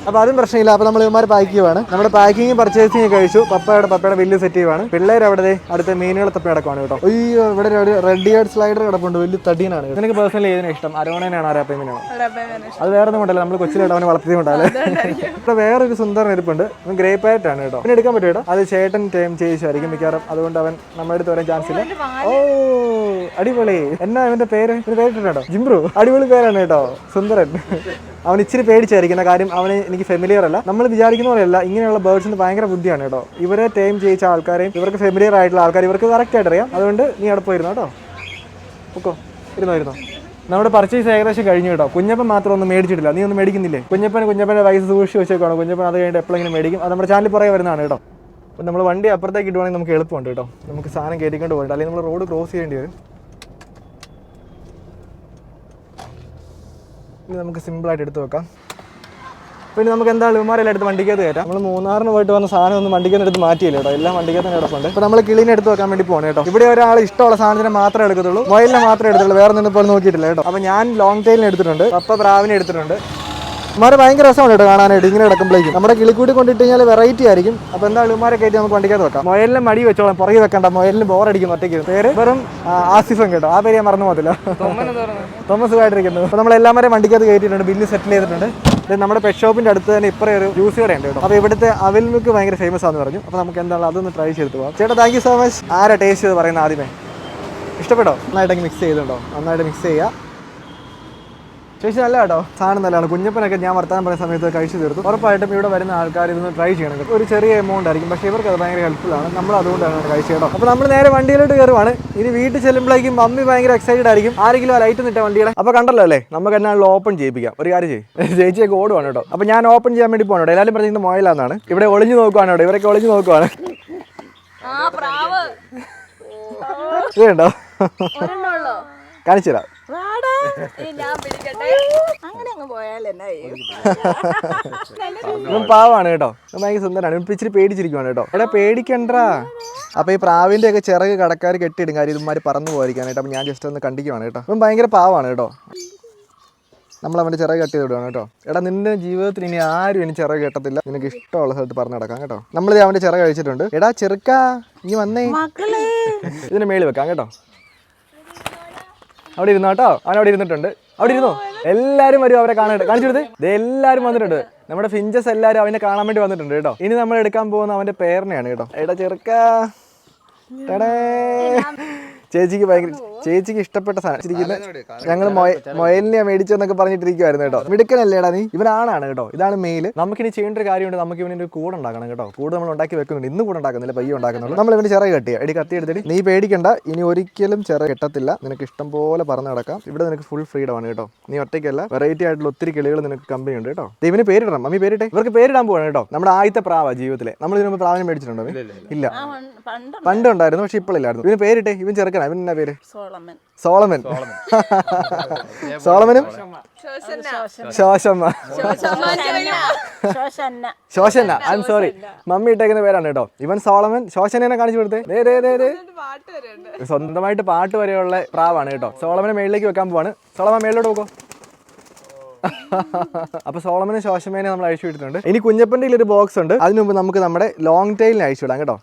അപ്പോൾ അതും പ്രശ്നമില്ല. അപ്പോൾ നമ്മൾ ഇവന്മാർ പാക്ക് ചെയ്യുവാണ്. നമ്മുടെ പാക്കിങ്ങും പർച്ചേസിങ് കഴിച്ചു. പപ്പയുടെ ബില്ല് സെറ്റ് ചെയ്യുവാണ്. പിള്ളേർ അവിടെ അടുത്ത മീനുകളെ തപ്പി നടക്കുവാണ് കേട്ടോ. അയ്യോ, ഇവിടെ ഒരു റെഡ് ഇയർ സ്ലൈഡർ കിടപ്പുണ്ട്. വലിയ തടീനാണ്. എനിക്ക് പേഴ്സണലി ഇതിനെ ഇഷ്ടം. അരോണനാണ് ആരാപ്പേമിനാണ്. അത് വേറെ ഒന്നും കൊണ്ടല്ല, നമ്മൾ കൊച്ചിലായിട്ട് അവനെ വളർത്തിക്കൊണ്ടല്ലേ. ഇവിടെ വേറൊരു സുന്ദരൻ ഇരിപ്പുണ്ട്. അവൻ ഗ്രേ പാറ്റ് ആണ് കേട്ടോ. പിന്നെ എടുക്കാൻ പറ്റും കേട്ടോ. അത് ചേട്ടൻ ടൈം ചെയ്യിച്ചായിരിക്കും മിക്കവാറും. അതുകൊണ്ട് അവൻ നമ്മുടെ അടുത്ത് വരാൻ ചാൻസ് ഇല്ല. ഓ അടിപൊളി. എന്നാ അവന്റെ പേര്? പേരിട്ടോ ജിംബ്രു. അടിപൊളി പേരാണ് കേട്ടോ, സുന്ദരൻ. അവൻ ഇച്ചിരി പേടിച്ചായിരിക്കുന്ന കാര്യം അവന് എനിക്ക് ഫെമിലിയർ അല്ല. നമ്മൾ വിചാരിക്കുന്ന പോലെയല്ല. ഇങ്ങനെയുള്ള ബേർഡ്സിന് ഭയങ്കര ബുദ്ധിയാണ് കേട്ടോ. ഇവരെ ടൈം ചെയ്യിച്ച ആൾക്കാരെയും ഇവർക്ക് ഫെമിലിയർ ആയിട്ടുള്ള ആൾക്കാർ ഇവർക്ക് കറക്റ്റ് ആയിട്ട് അറിയാം. അതുകൊണ്ട് നീ അവിടെ പോയിരുന്നോ കേട്ടോ. ഓക്കോ, ഇരുന്നോ. നമ്മുടെ പർച്ചേസ് ഏകദേശം കഴിഞ്ഞു കേട്ടോ. കുഞ്ഞപ്പൻ മാത്രം ഒന്നും മേടിച്ചിട്ടില്ല. നീ ഒന്നും മേടിക്കുന്നില്ലേ? കുഞ്ഞപ്പൻ്റെ പൈസ സൂക്ഷിച്ച് വെച്ചേക്കാണ്. കുഞ്ഞപ്പൻ അത് കഴിഞ്ഞിട്ട് എപ്പോഴെങ്കിലും മേടിക്കും. അത് നമ്മുടെ ചാനലിൽ പുറകെ വരുന്നതാണ് കേട്ടോ. അപ്പോൾ നമ്മൾ വണ്ടി അപ്പുറത്തേക്ക് ഇടുവാണെങ്കിൽ നമുക്ക് എളുപ്പമുണ്ട് കേട്ടോ. നമുക്ക് സാധനം കയറ്റിക്കൊണ്ട് പോകണ്ട, അല്ലെങ്കിൽ നമ്മൾ റോഡ് ക്രോസ് ചെയ്യേണ്ടി വരും. ഇനി നമുക്ക് സിമ്പിളായിട്ട് എടുത്ത് വെക്കാം. പിന്നെ നമുക്ക് എന്തായാലും ഇവന്മാരെല്ലാം എടുത്ത് വണ്ടിക്കകത്ത് കയറ്റാം. നമ്മൾ മൂന്നാറിന് പോയിട്ട് വന്ന സാധനം ഒന്നും വണ്ടിക്കകത്ത് എടുത്ത് മാറ്റിയില്ല കേട്ടോ. എല്ലാം വണ്ടിക്കകത്ത് കിടപ്പുണ്ട്. ഇപ്പോൾ നമ്മൾ കിളീനെ എടുത്ത് വെക്കാൻ വേണ്ടി പോകണം കേട്ടോ. ഇവിടെ ഒരാൾ ഇഷ്ടമുള്ള സാധനത്തിനെ മാത്രമേ എടുക്കത്തുള്ളൂ. മൊബൈലിനെ മാത്രമേ എടുത്തുള്ളൂ. വേറെ ഒന്നും ഇപ്പോൾ നോക്കിയിട്ടില്ല കേട്ടോ. അപ്പോൾ ഞാൻ ലോങ് ടൈലിനെ എടുത്തിട്ടുണ്ട്. പപ്പ പ്രാവിനെ എടുത്തിട്ടുണ്ട്. ഇമാരെ ഭയങ്കര രസമാണ് കേട്ടോ കാണാനായിട്ട്. ഇങ്ങനെ കിടക്കുമ്പോഴേക്കും നമ്മുടെ കിളിക്കൂടി കൊണ്ടിട്ട് കഴിഞ്ഞാൽ വെറൈറ്റി ആയിരിക്കും. അപ്പോൾ എന്തായാലും ഇമാരെ കയറ്റി നമുക്ക് വണ്ടിക്കകത്ത് വെക്കാം. മൊബൈലിനെ മടി വെച്ചോളാം, പുറകെ വെക്കണ്ട. മൊബൈലിന് ബോറടിക്കുന്നു ഒറ്റയ്ക്ക്. പേര് വെറും ആസിഫൻ കേട്ടോ. ആ പേര് ഞാൻ മറന്നു പോകത്തില്ല. തോമസ് ആയിട്ടിരിക്കുന്നു. അപ്പോൾ നമ്മൾ എല്ലാവരെയും വണ്ടിക്കകത്ത് കയറ്റിയിട്ടുണ്ട്. ബില്ല് സെറ്റിൽ ചെയ്തിട്ടുണ്ട്. നമ്മുടെ പെറ്റ് ഷോപ്പിൻ്റെ അടുത്ത് തന്നെ ഇപ്പറേ ഒരു ജ്യൂസ് കട ഉണ്ട് കേട്ടോ. അപ്പോൾ ഇവിടുത്തെ അവിൽ മിൽക്ക് ഭയങ്കര ഫേമസ് ആണെന്ന് പറഞ്ഞു. അപ്പോൾ നമുക്ക് എന്താണ് അതൊന്ന് ട്രൈ ചെയ്തിട്ട് പോകാം. ചേട്ടാ താങ്ക് യു സോ മച്ച്. ആരാ ടേസ്റ്റ് ചെയ്ത് പറയുന്നത് ആദ്യമേ? ഇഷ്ടപ്പെട്ടോ? നന്നായിട്ട് മിക്സ് ചെയ്തിട്ടുണ്ടോ? നന്നായിട്ട് മിക്സ് ചെയ്യുക. ചേച്ചി നല്ല കേട്ടോ, സാധനം നല്ലതാണ്. കുഞ്ഞപ്പനൊക്കെ ഞാൻ വർത്താനം പറയുന്ന സമയത്ത് കഴിച്ചു തീർത്തു. ഉറപ്പായിട്ടും ഇവിടെ വരുന്ന ആൾക്കാർ ഇതൊന്ന് ട്രൈ ചെയ്യണം കേട്ടോ. ഒരു ചെറിയ എമൗണ്ട് ആയിരിക്കും, പക്ഷേ ഇവർക്ക് അത് ഭയങ്കര ഹെൽപ്ഫുൾ ആണ്. നമ്മൾ അതുകൊണ്ടാണ് കഴിച്ചു കേട്ടോ. അപ്പോൾ നമ്മൾ നേരെ വണ്ടിയിലോട്ട് കയറുവാണ്. ഇനി വീട്ടിൽ ചെല്ലുമ്പോഴേക്കും മമ്മി ഭയങ്കര എക്സൈറ്റഡ് ആയിരിക്കും. ആരെങ്കിലും ആ ലൈറ്റ് നിട്ട വണ്ടിയുടെ. അപ്പോൾ കണ്ടല്ലോ അല്ലേ, നമുക്ക് എന്നാലും ഓപ്പൺ ചെയ്യിപ്പിക്കാം. ഒരു കാര്യം ചെയ്യും, ചേച്ചിയൊക്കെ ഓടുവാണ് കേട്ടോ. അപ്പോൾ ഞാൻ ഓപ്പൺ ചെയ്യാൻ വേണ്ടി പോകണം കേട്ടോ. എല്ലാവരും പറഞ്ഞിരുന്നത് മൊബൈലാന്നാണ്. ഇവിടെ ഒളിഞ്ഞു നോക്കുവാണ് കേട്ടോ. ഇവരൊക്കെ ഒളിഞ്ഞു നോക്കുവാണ്. ഇത് കണ്ടോ, കാണിച്ചു തരാം. പാവാണ് കേട്ടോ, ഭയങ്കര സുന്ദരമാണ്. ഇപ്പം ഇച്ചിരി പേടിച്ചിരിക്കുവാണ് കേട്ടോ. ഇവിടെ പേടിക്കണ്ടാ. അപ്പോൾ ഈ പ്രാവിൻ്റെ ഒക്കെ ചിറക് കടക്കാർ കെട്ടിയിടും, കാര്യം ഇതുമാതിരി പറന്നു പോയിരിക്കാനായിട്ട്. അപ്പം ഞാൻ ജസ്റ്റ് ഒന്ന് കണ്ടിക്കുവാണ് കേട്ടോ. ഇപ്പം ഭയങ്കര പാവാണ് കേട്ടോ. നമ്മൾ അവൻ്റെ ചിറക് കെട്ടി വിടുവാണ് കേട്ടോ. എടാ നിന്റെ ജീവിതത്തിൽ ഇനി ആരും ഇനി ചിറക് കെട്ടത്തില്ല. നിനക്ക് ഇഷ്ടമുള്ള സ്ഥലത്ത് പറഞ്ഞു നടക്കാം കേട്ടോ. നമ്മളിത് അവൻ്റെ ചിറക് കഴിച്ചിട്ടുണ്ട്. എടാ ചെറുക്കാ ഇനി വന്നേ, ഇതിന് മേളിൽ വെക്കാം കേട്ടോ. അവിടെ ഇരുന്നോ കേട്ടോ. അവൻ അവിടെ ഇരുന്നിട്ടുണ്ട്. അവിടെ ഇരുന്നോ. എല്ലാവരും വരും അവരെ കാണാനായിട്ട്. കാണിച്ചു കൊടുത്ത്. ഇത് എല്ലാവരും വന്നിട്ടുണ്ട്. നമ്മുടെ ഫിഞ്ചസ് എല്ലാവരും അവനെ കാണാൻ വേണ്ടി വന്നിട്ടുണ്ട് കേട്ടോ. ഇനി നമ്മൾ എടുക്കാൻ പോകുന്ന അവൻ്റെ പേരിനെയാണ് കേട്ടോ. എടാ ചെറുക്കാ. ചേച്ചിക്ക് ഭയങ്കര, ചേച്ചിക്ക് ഇഷ്ടപ്പെട്ട സാധനം ഞങ്ങൾ മൊയലിനെ മേടിച്ചെന്നൊക്കെ പറഞ്ഞിട്ടിരിക്കുവായിരുന്നു കേട്ടോ. മിടുക്കനല്ലേടാ നീ. ഇവനാണ് കേട്ടോ. ഇതാണ് മെയിൽ. നമുക്കിനി ചെയ്യേണ്ട ഒരു കാര്യമുണ്ട്. നമുക്ക് ഇവനൊരു കൂടെ ഉണ്ടാക്കണം കേട്ടോ. കൂടെ നമ്മൾ ഉണ്ടാക്കി വെക്കുന്നുണ്ട്. ഇന്ന് കൂടെ ഉണ്ടാക്കുന്നില്ല, പയ്യെ ഉണ്ടാക്കുന്നുള്ളൂ. നമ്മൾ ഇവന് ചിറക് കെട്ടിയ എടി കത്തി എടുത്തിട്ട്. നീ പേടിക്കണ്ട, ഇനി ഒരിക്കലും ചിറക് കെട്ടത്തില്ല. നിനക്ക് ഇഷ്ടം പോലെ പറന്ന് നടക്കാം. ഇവിടെ നിനക്ക് ഫുൾ ഫ്രീഡം ആണ് കേട്ടോ. നീ ഒറ്റയ്ക്കല്ല, വെറൈറ്റി ആയിട്ടുള്ള ഒത്തിരി കിളികൾ നിനക്ക് കമ്പനി ഉണ്ട് കേട്ടോ. ഇവന് പേരിടണം. മമ്മി പേരിട്ടെ. ഇവർക്ക് പേരിടാൻ പോവാണ് കേട്ടോ. നമ്മുടെ ആദ്യത്തെ പ്രാവാ ജീവിതത്തിലെ. നമ്മൾ ഇതിന് മുമ്പ് പ്രാവിനെ മേടിച്ചിട്ടുണ്ടോ? ഇല്ല, പണ്ട് ഉണ്ടായിരുന്നു, പക്ഷെ ഇപ്പോഴില്ലായിരുന്നു. ഇവന് പേരിട്ടെ. ഇവൻ ചെറുക്കനാ. ഇവൻ എന്നാ പേര്? സോളമൻ. സോളമനും Shoshanna. I am sorry, mummy ഇട്ടേക്കുന്ന പേരാണ് കേട്ടോ. ഇവൻ സോളമൻ. ശോശനെ കാണിച്ചു കൊടുത്തേ. സ്വന്തമായിട്ട് പാട്ട് വരെയുള്ള പ്രാവാണ് കേട്ടോ. സോളമനെ മേളിലേക്ക് വെക്കാൻ പോവാണ്. സോളമൻ മേളിലോട്ട് പോക്കോ. അപ്പൊ സോളമനും ശോശമേനെ നമ്മൾ അഴിച്ചു വിട്ടിട്ടുണ്ട്. ഇനി കുഞ്ഞപ്പൻ്റെ ഒരു ബോക്സ് ഉണ്ട്. അതിന് മുമ്പ് നമുക്ക് നമ്മുടെ ലോങ് ടൈലിനെ അഴിച്ചു വിടാം കേട്ടോ.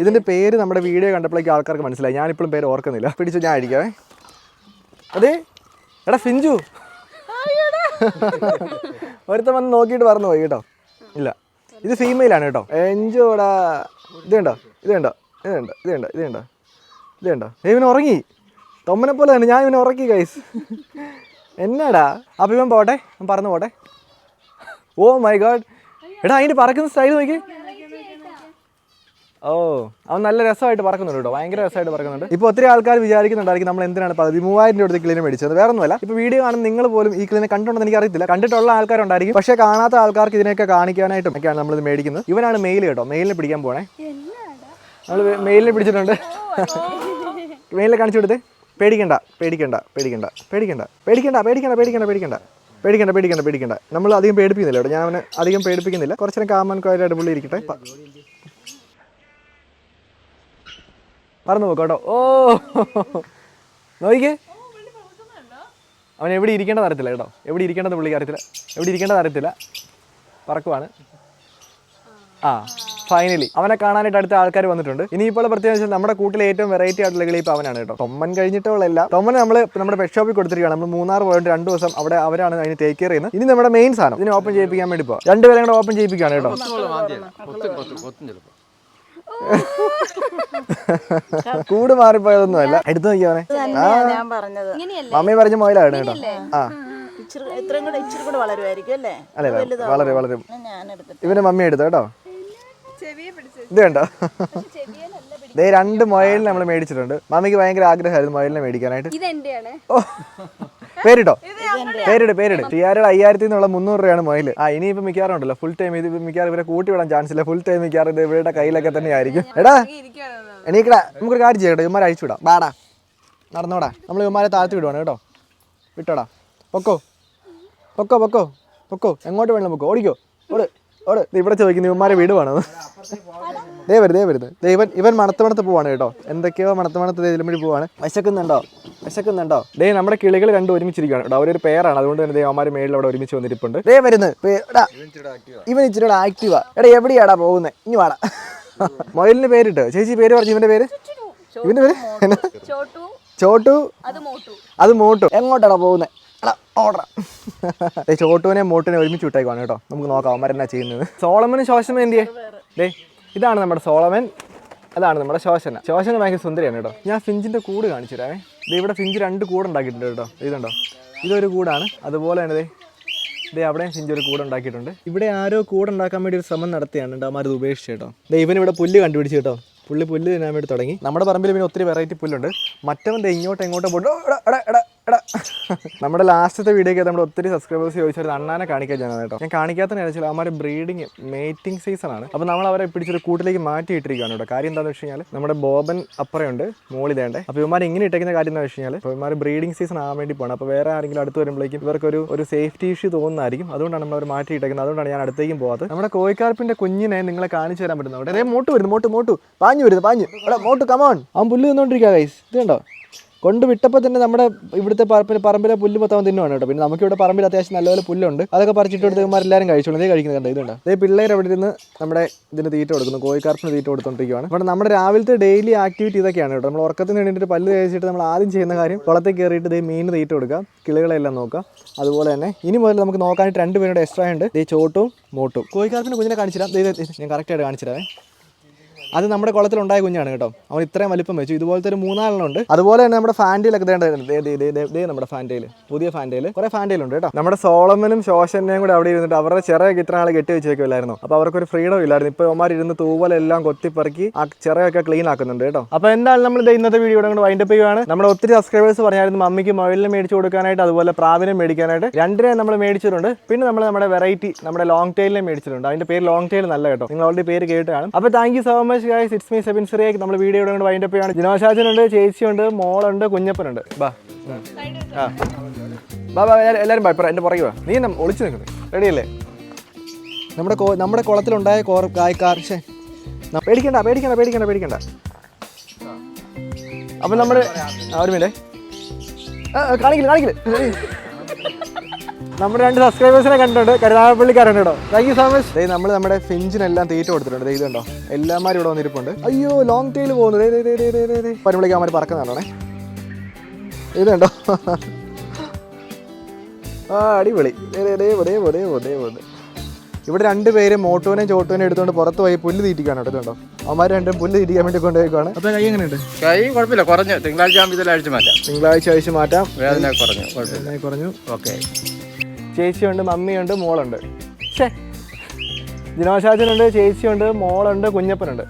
ഇതിന്റെ പേര് നമ്മുടെ വീഡിയോ കണ്ടപ്പോഴേക്കും ആൾക്കാർക്ക് മനസ്സിലായി. ഞാനിപ്പോഴും പേര് ഓർക്കുന്നില്ല. പിടിച്ചു ഞാൻ അഴിക്കാവേ. അതെ എടാ ഫിഞ്ചു. ഒരുത്തം വന്ന് നോക്കിയിട്ട് പറഞ്ഞു പോയി കേട്ടോ. ഇല്ല, ഇത് ഫീമെയിലാണ് കേട്ടോ. എഞ്ചോടാ. ഇത് കണ്ടോ, ഇത് കണ്ടോ, ഇത് കണ്ടോ, ഇത് കണ്ടോ, ഇത് കണ്ടോ, ഇത് കണ്ടോ. ഇവൻ ഉറങ്ങി. തൊമ്മനെ പോലെ തന്നെ ഞാൻ ഇവനെ ഉറക്കി ഗൈസ്. എന്നാടാ. അപ്പം ഇവൻ പോട്ടെ, പറന്നു പോട്ടെ. Oh my god. എടാ അതിൻ്റെ പറക്കുന്ന സ്റ്റൈൽ നോക്കി. ഓ അവൻ നല്ല രസമായിട്ട് പറക്കുന്നുണ്ട് കേട്ടോ, ഭയങ്കര രസമായിട്ട് പറക്കുന്നുണ്ട്. ഇപ്പോൾ ഒത്തിരി ആൾക്കാർ വിചാരിക്കുന്നുണ്ടായിരിക്കും നമ്മൾ എന്തിനാണ് 13,000 രൂപ കൊടുത്ത് കിളിനെ മേടിച്ചത്. വേറെ ഒന്നുമല്ല, ഇപ്പോൾ വീഡിയോ കാണുന്ന നിങ്ങൾ പോലും ഈ കിളിനെ കണ്ടിട്ടുണ്ടെന്ന് എനിക്ക് അറിയത്തില്ല. കണ്ടിട്ടുള്ള ആൾക്കാരുണ്ടായിരിക്കും, പക്ഷേ കാണാത്ത ആൾക്കാർക്ക് ഇതിനെയൊക്കെ കാണിക്കാനായിട്ടും ഒക്കെയാണ് നമ്മളിത് മേടിക്കുന്നത്. ഇവനാണ് മെയിൽ കേട്ടോ, മെയിലിനെ പിടിക്കാൻ പോണേ. നമ്മൾ മെയിലിനെ പിടിച്ചിട്ടുണ്ട്. മെയിലിനെ കാണിച്ചു കൊടുത്തേ. പേടിക്കണ്ട പേടിക്കണ്ട പേടിക്കണ്ട പേടിക്കണ്ട പേടിക്കണ്ട പേടിക്കണ്ട പേടിക്കണ്ട പേടിക്കണ്ട പേടിക്കണ്ട പേടിക്കണ്ട പേടിക്കണ്ട. നമ്മൾ അധികം പേടിപ്പിക്കുന്നില്ല കേട്ടോ, ഞാൻ അവനെ അധികം പേടിപ്പിക്കുന്നില്ല. കുറച്ചേരം കാമൻ ക്വയറായിട്ട് പുള്ളി ഇരിക്കട്ടെ. പറന്നു പോക്കോട്ടോ. ഓ നോക്കിക്കേ, അവൻ എവിടെ ഇരിക്കേണ്ടത് അറിയത്തില്ല കേട്ടോ, എവിടെ ഇരിക്കേണ്ടത് പുള്ളിക്ക് അറിയത്തില്ല, എവിടെ ഇരിക്കേണ്ടത് അറിയത്തില്ല, പറക്കുവാണ്. ആ ഫൈനലി അവനെ കാണാനായിട്ട് അടുത്ത ആൾക്കാർ വന്നിട്ടുണ്ട്. ഇനിയിപ്പോൾ പ്രത്യേകിച്ച് നമ്മുടെ കൂട്ടിലെ ഏറ്റവും വെറൈറ്റി ആയിട്ടുള്ള കിളി ഇപ്പോൾ അവനാണ് കേട്ടോ. തൊമ്മൻ കഴിഞ്ഞിട്ടുള്ള തൊമ്മൻ നമ്മൾ നമ്മുടെ പെറ്റ് ഷോപ്പിൽ കൊടുത്തിരിക്കുകയാണ്. നമ്മൾ മൂന്നാർ പോയിട്ട് 2 ദിവസം അവിടെ അവരാണ് അതിന് ടേക്ക് കെയർ ചെയ്യുന്നത്. ഇനി നമ്മുടെ മെയിൻ സാധനം ഇതിനെ ഓപ്പൺ ചെയ്യിപ്പിക്കാൻ വേണ്ടി ഇപ്പോൾ 2 പേരെ കൂടെ ഓപ്പൺ ചെയ്യിപ്പിക്കുകയാണ് കേട്ടോ. കൂട് മാറിപ്പോയതൊന്നും അല്ല, എടുത്തു നോക്കിയവനെ. മമ്മി പറഞ്ഞ മോയിലാണ് കേട്ടോ. ആ അല്ലേ വളരെ വളരെ ഇവന്റെ മമ്മി എടുത്തു കേട്ടോ. ഇത് കണ്ടോ, ദേ 2 മൊയലിനെ നമ്മൾ മേടിച്ചിട്ടുണ്ട്. മമ്മിക്ക് ഭയങ്കര ആഗ്രഹമായിരുന്നു മൊയലിനെ മേടിക്കാനായിട്ട്. പേരിട്ടോ, പേരിട്. ടിയാരുടെ 5,000 നിന്നുള്ള 300 രൂപയാണ് മൊയിൽ. ഇനിയിപ്പോൾ മിക്കാറും ഉണ്ടല്ലോ ഫുൾ ടൈം ഇത് മിക്കാറും ഇവരെ കൂട്ടി വിടാൻ ചാൻസ് ഇല്ല. ഫുൾ ടൈം മിക്കാറും ഇത് ഇവരുടെ കയ്യിലൊക്കെ തന്നെ ആയിരിക്കും. എടാ എണീക്കടാ, നമുക്കൊരു കാര്യം ചെയ്യട്ടോ, ഇവന്മാരെ അഴിച്ചു വിടാം. ബാടാ നടന്നോടാ, നമ്മൾ ഇവന്മാരെ താഴ്ത്തി വിടുവാണ് കേട്ടോ. വിട്ടോടാ, പൊക്കോ പൊക്കോ പൊക്കോ പൊക്കോ, എങ്ങോട്ട് വേണം പൊക്കോ, ഓടിക്കോ, ഓട് ഓട്. ഇവിടെ ചോദിക്കുന്നു ഇവന്മാരെ വീടുവാണോ. ദേ വരുന്നത് ഇവൻ മണത്ത് പോവാണ് കേട്ടോ. എന്തൊക്കെയോ മണത്ത് ഇതിലുമ്പഴി പോവാണ്. വിശക്കുന്നുണ്ടോ. ദേ നമ്മുടെ കിളികൾ 2 ഒരുമിച്ചിരിക്കുകയാണ് കേട്ടോ. അവരൊരു പേരാണ്, അതുകൊണ്ട് തന്നെ ദേവന്മാർ മേളിൽ അവിടെ ഒരുമിച്ച് വന്നിരിപ്പുണ്ട്. ദേ വരുന്നത് ഇവൻ ഇച്ചിരി ആക്റ്റീവാ. എടാ എവിടെയാടാ പോകുന്നത്, ഇനി വാടാ. മൊയിലിന് പേരിട്ട് ചേച്ചി പേര് പറഞ്ഞു. ഇവന്റെ പേര് ചോട്ടു, അത് മോട്ടു. എങ്ങോട്ടാടാ പോകുന്നത്, ഓർഡർ. ചോട്ടുവിനെ മോട്ടിനെ ഒരുമിച്ച് വിട്ടേക്കാണ് കേട്ടോ. നമുക്ക് നോക്കാം അവന്മാരെന്നാ ചെയ്യുന്നത്. സോളമനും ശോശനും എന്തിയേ? ദേ ഇതാണ് നമ്മുടെ സോളമൻ, അതാണ് നമ്മുടെ ശോശന ഭയങ്കര സുന്ദരിയാണ് കേട്ടോ. ഞാൻ ഫിഞ്ചിന്റെ കൂട് കാണിച്ചു തരാമേ. ഇവിടെ ഫിഞ്ച് 2 കൂട് ഉണ്ടാക്കിയിട്ടുണ്ട് കേട്ടോ. ഇതുണ്ടോ, ഇതൊരു കൂടാണ്. അതുപോലെ തന്നെ ദേ അവിടെയും ഫിഞ്ച് ഒരു കൂട് ഉണ്ടാക്കിയിട്ടുണ്ട്. ഇവിടെ ആരോ കൂടുണ്ടാക്കാൻ വേണ്ടി ഒരു ശ്രമം നടത്തിയാണ് കേട്ടോ. അവന്മാരത് ഉപേക്ഷിച്ചു കേട്ടോ. ഇവനിവിടെ പുല്ല് കണ്ടുപിടിച്ചു കേട്ടോ. പുല്ല് തിന്നാൻ വേണ്ടി തുടങ്ങി. നമ്മുടെ പറമ്പിൽ പിന്നെ ഒത്തിരി വെറൈറ്റി പുല്ലുണ്ട്. മറ്റവൻ എങ്ങോട്ടോ പോയിട്ട് നമ്മുടെ ലാസ്റ്റത്തെ വീഡിയോക്ക് നമ്മൾ ഒത്തിരി സബ്സ്ക്രൈബേഴ്സ് ചോദിച്ചൊരു അണ്ണാനെ കാണിക്കാൻ ചെയ്യുന്നത് കേട്ടോ. ഞാൻ കാണിക്കാത്തതെന്ന് വെച്ചാൽ അവന്മാർ ബ്രീഡിങ് മേറ്റിംഗ് സീസൺ ആണ്. അപ്പോൾ നമ്മൾ അവരെ പിടിച്ചൊരു കൂട്ടിലേക്ക് മാറ്റിയിട്ടിരിക്കുകയാണ് കേട്ടോ. കാര്യം എന്താണെന്ന് വെച്ച് കഴിഞ്ഞാൽ നമ്മുടെ ബോബൻ അപ്പുറമുണ്ട്, മോളിതേണ്ടേ. അപ്പോൾ ഇവന്മാർ ഇങ്ങനെ ഇട്ടേക്കുന്ന കാര്യം എന്താണെന്ന് വെച്ച് കഴിഞ്ഞാൽ ഇപ്പോൾ ഇവന്മാർ ബ്രീഡിംഗ് സീസൺ ആകാൻ വേണ്ടി പോകണം. അപ്പോൾ വേറെ ആരെങ്കിലും അടുത്ത് വരുമ്പോഴേക്കും ഇവർക്കൊരു സേഫ്റ്റി ഇഷ്യൂ തോന്നുന്നതായിരിക്കും. അതുകൊണ്ടാണ് നമ്മൾ അവർ മാറ്റിയിട്ടേക്കുന്നത്. അതുകൊണ്ടാണ് ഞാൻ അടുത്തേക്കും പോകാത്തത്. നമ്മുടെ കോഴിക്കാർപ്പിന്റെ കുഞ്ഞിനെ നിങ്ങളെ കാണിച്ചു തരാൻ പറ്റുന്നത്. അവിടെ മോട്ട് വരുന്നു, പാഞ്ഞു എടാ മോട്ട് കമോൺ. അവൻ പുല്ല് തിന്നോണ്ടിരിക്കുക ഗൈസ്. ഇത് കണ്ടോ, കൊണ്ട് വിട്ടപ്പോൾ തന്നെ നമ്മുടെ ഇവിടുത്തെ പറമ്പിലെ പുല്ല് മൊത്തം തിന്നുവാണ് കേട്ടോ. പിന്നെ നമുക്കിവിടെ പറമ്പിൽ അത്യാവശ്യം നല്ലപോലെ പുല്ലുണ്ട്. അതൊക്കെ പറിച്ചിട്ട് കൊടുത്ത് ഇവന്മാരെല്ലാവരും കഴിച്ചോളൂ. ഇതേ കഴിക്കുന്നത് കണ്ടോ, ഇതുണ്ട്. അതേ പിള്ളേർ അവിടെ ഇരുന്ന് നമ്മുടെ ഇതിന് തീറ്റ കൊടുക്കുന്നു, കോഴിക്കാർപ്പിന് തീറ്റ കൊടുത്തോണ്ടിരിക്കുകയാണ്. അപ്പോൾ നമ്മുടെ രാവിലത്തെ ഡെയിലി ആക്ടിവിറ്റി ഇതൊക്കെയാണ് കേട്ടോ. നമ്മൾ ഉറക്കത്തിന് വേണ്ടിയിട്ട് പല്ല് തേച്ചിട്ട് നമ്മൾ ആദ്യം ചെയ്യുന്ന കാര്യം കുളത്തിൽ കയറിയിട്ട് ഇതേ മീൻ തീറ്റ കൊടുക്കുക, കിളികളെല്ലാം നോക്കുക. അതുപോലെ തന്നെ ഇനി മുതൽ നമുക്ക് നോക്കാനായിട്ട് 2 പേരുടെ എക്സ്ട്രാ ഉണ്ട്. ഈ ചോട്ടും മോട്ടും. കോഴിക്കാർപ്പിൻ്റെ കുഞ്ഞിനെ കാണിച്ചിടാം. ഞാൻ കറക്റ്റായിട്ട് കാണിച്ചിടാവേ. അത് നമ്മുടെ കുളത്തിലുണ്ടായ കുഞ്ഞാണ് കേട്ടോ. അവൻ ഇത്രയും വലിപ്പം വെച്ചു. ഇതുപോലത്തെ ഒരു 3-4 ഉണ്ട്. അതുപോലെ തന്നെ നമ്മുടെ ഫാൻറ്റയിലൊക്കെ നമ്മുടെ ഫാൻറ്റയിൽ, പുതിയ ഫാൻറ്റയിൽ കുറേ ഫാൻറ്റയിലുണ്ട് കേട്ടോ. നമ്മുടെ സോളമനും ശോശനെയും കൂടെ അവിടെ ഇരുന്നിട്ട് അവരുടെ ചിറകൊക്കെ ഇത്ര നാൾ കെട്ടി വെച്ചേക്കുമല്ലായിരുന്നു. അപ്പോൾ അവർക്കൊരു ഫ്രീഡം ഇല്ലായിരുന്നു. ഇപ്പോൾ അവന്മാർ ഇരുന്ന് തൂവലെല്ലാം കൊത്തിപ്പറക്കി ആ ചിറകൊക്കെ ക്ലീൻ ആക്കുന്നുണ്ട് കേട്ടോ. അപ്പോൾ എന്തായാലും നമ്മൾ ഇന്നത്തെ വീഡിയോ കൊണ്ട് വൈൻഡപ്പ് ചെയ്യുകയാണ്. നമ്മുടെ ഒത്തിരി സബ്സ്ക്രൈബേഴ്സ് പറഞ്ഞായിരുന്നു മമ്മിക്ക് മൊയിലിനെ മേടിച്ച് കൊടുക്കാനായിട്ട്, അതുപോലെ പ്രാവിനെ മേടിക്കാനായിട്ട്. 2 നമ്മൾ മേടിച്ചിട്ടുണ്ട്. പിന്നെ നമ്മുടെ വെറൈറ്റി നമ്മുടെ ലോങ് ടൈലിനെ മേടിച്ചിട്ടുണ്ട്. അതിന്റെ പേര് ലോങ് ടൈൽ നല്ല കേട്ടോ. നിങ്ങൾ ഓൾറെഡി പേര് കേട്ട് കാണും. അപ്പോൾ thank you so much guys. It's me Sebin സിറിയാക്ക്. നമ്മൾ വീഡിയോ കൊണ്ട് വൈൻഡപ്പ് ചെയ്യാണ്. ജിനോഷാച്ചനുണ്ട്, ചേച്ചിയുണ്ട്, മോളുണ്ട്, കുഞ്ഞപ്പനുണ്ട്. ബാ എല്ലാവരും ബാ. ഇപ്പം എൻ്റെ പുറകെ വാ. നീ എന്നെ ഒളിച്ചു നിൽക്കുന്നത് റെഡിയല്ലേ? നമ്മുടെ കുളത്തിലുണ്ടായ പേടിക്കണ്ട. അപ്പം നമ്മൾ ഒരു മിനിറ്റ് കാണിക്കില്ല. നമ്മുടെ 2 സബ്സ്ക്രൈബേഴ്സിനെ കണ്ടിട്ടുണ്ട്, കരുനാഗപ്പള്ളിക്കാരുണ്ട് കേട്ടോ. Thank you so much. നമ്മൾ നമ്മുടെ ഫിഞ്ചിനെല്ലാം തീറ്റ കൊടുത്തിട്ടുണ്ട്. ഇതുണ്ടോ, എല്ലാമാരും ഇവിടെ വന്നിരിപ്പുണ്ട്. അയ്യോ ലോങ് ടൈൽ പോകുന്നത് പരിമളിക്ക് അവന്മാർ പറക്കുന്നതാണേ. ഇതുണ്ടോ, അടിപൊളി. ഇവിടെ 2 പേര് മോട്ടോനെയും ചോട്ടോനെയും എടുത്തുകൊണ്ട് പുറത്ത് പോയി പുല്ല് തീറ്റിക്കാണ് കേട്ടോ. ഇതുണ്ടോ, അവന്മാർ 2 പുല്ല് തീറ്റിക്കാൻ വേണ്ടി കൊണ്ടുപോയിക്കാണ്. അപ്പോൾ കൈ എങ്ങനെയുണ്ട്? കൈ കുഴപ്പമില്ല, കുറഞ്ഞു. തിങ്കളാഴ്ച അഴിച്ച് മാറ്റാം. വേദന കുറഞ്ഞു. ഓക്കെ. ചേച്ചിയുണ്ട്, മമ്മിയുണ്ട്, മോളുണ്ട്. ജിനോഷാച്ചനുണ്ട്, ചേച്ചിയുണ്ട്, മോളുണ്ട്, കുഞ്ഞപ്പനുണ്ട്.